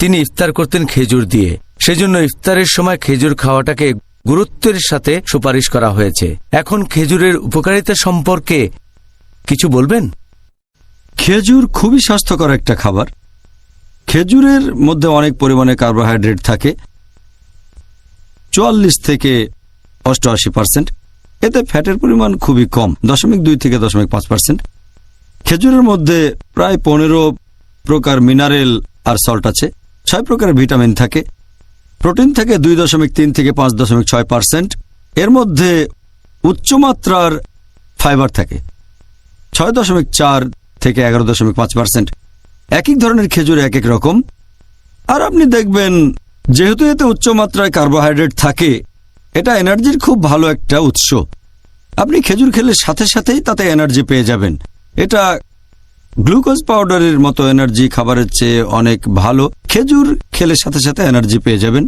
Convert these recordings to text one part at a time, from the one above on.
তিনি ইফতার করতেন খেজুর দিয়ে। সেজন্য ইফতারের সময় খেজুর খাওয়াটাকে গুরুত্বের সাথে সুপারিশ করা হয়েছে। এখন খেজুরের উপকারিতা সম্পর্কে কিছু বলবেন? খেজুর খুবই স্বাস্থ্যকর একটা খাবার। খেজুরের মধ্যে অনেক পরিমাণে কার্বোহাইড্রেট থাকে, 44 থেকে 88%। এতে ফ্যাটের পরিমাণ খুবই কম, 0.2 থেকে 0.5%। খেজুরের মধ্যে প্রায় 15 প্রকার মিনারেল আর সল্ট আছে, 6 প্রকারের ভিটামিন থাকে, প্রোটিন থাকে 2.3 থেকে 5.6%। এর মধ্যে উচ্চমাত্রার ফাইবার থাকে 6.4 থেকে 11.5%। এক এক ধরনের খেজুর এক এক রকম। আর আপনি দেখবেন যেহেতু এতে উচ্চমাত্রায় কার্বোহাইড্রেট থাকে, এটা এনার্জির খুব ভালো একটা উৎস। আপনি খেজুর খেলে সাথে সাথেই তাতে এনার্জি পেয়ে যাবেন। এটা গ্লুকোজ পাউডারের মতো এনার্জি খাবারের চেয়ে অনেক ভালো। খেজুর খেলে সাথে সাথে এনার্জি পেয়ে যাবেন।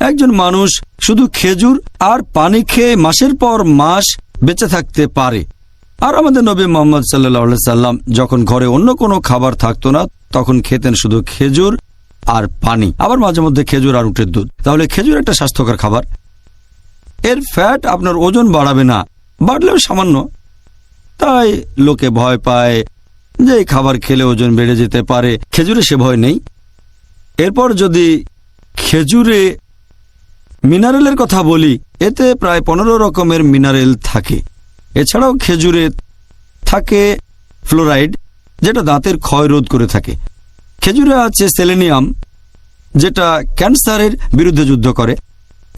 একজন মানুষ শুধু খেজুর আর পানি খেয়ে মাসের পর মাস বেঁচে থাকতে পারে। আর আমাদের নবী মুহাম্মদ সাল্লাল্লাহু আলাইহি সাল্লাম যখন ঘরে অন্য কোনো খাবার থাকতো না, তখন খেতেন শুধু খেজুর আর পানি, আবার মাঝে মধ্যে খেজুর আর উটের দুধ। তাহলে খেজুর একটা স্বাস্থ্যকর খাবার। এর ফ্যাট আপনার ওজন বাড়াবে না, বাড়লেও সামান্য। তাই লোকে ভয় পায় যে এই খাবার খেলে ওজন বেড়ে যেতে পারে। খেজুরে সে ভয় নেই। এরপর যদি খেজুরে মিনারেলের কথা বলি, এতে প্রায় 15 রকমের মিনারেল থাকে। এছাড়াও খেজুরে থাকে ফ্লোরাইড, যেটা দাঁতের ক্ষয় রোধ করে থাকে। খেজুরে আছে সেলেনিয়াম, যেটা ক্যান্সারের বিরুদ্ধে যুদ্ধ করে।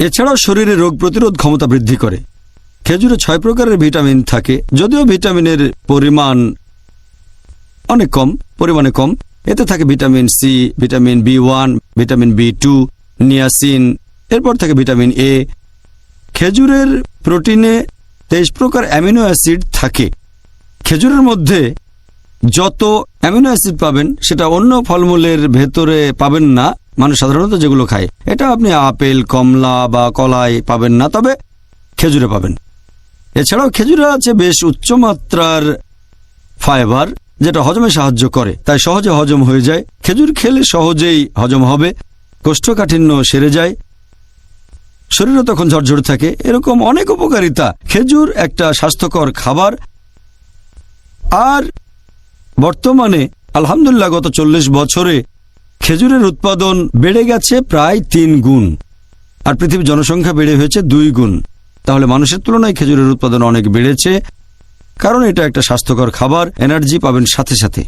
এছাড়াও শরীরে রোগ প্রতিরোধ ক্ষমতা বৃদ্ধি করে। খেজুরে 6 প্রকারের ভিটামিন থাকে, যদিও ভিটামিনের পরিমাণ অনেক কম, পরিমাণে কম। এতে থাকে vitamin C, vitamin B1, vitamin B2, niacin, এরপর থাকে ভিটামিন এ। খেজুরের প্রোটিনে 23 প্রকার অ্যামিনো অ্যাসিড থাকে। খেজুরের মধ্যে যত অ্যামিনো অ্যাসিড পাবেন সেটা অন্য ফলমূলের ভেতরে পাবেন না, মানুষ সাধারণত যেগুলো খায়। এটা আপনি আপেল, কমলা বা কলায় পাবেন না, তবে খেজুরে পাবেন। এছাড়াও খেজুরে আছে বেশ উচ্চমাত্রার ফাইবার, যেটা হজমে সাহায্য করে, তাই সহজে হজম হয়ে যায়। খেজুর খেলে সহজেই হজম হবে, কোষ্ঠকাঠিন্য সেরে যায়, শরীরও তখন ঝরঝরে থাকে। এরকম অনেক উপকারিতা। খেজুর একটা স্বাস্থ্যকর খাবার। আর বর্তমানে আলহামদুলিল্লাহ গত 40 বছরে খেজুরের উৎপাদন বেড়ে গেছে প্রায় 3 গুণ, আর পৃথিবীর জনসংখ্যা বেড়ে হয়েছে 2 গুণ। তাহলে মানুষের তুলনায় খেজুরের উৎপাদন অনেক বেড়েছে, কারণ এটা একটা স্বাস্থ্যকর খাবার। এনার্জি পাবেন সাথে সাথে।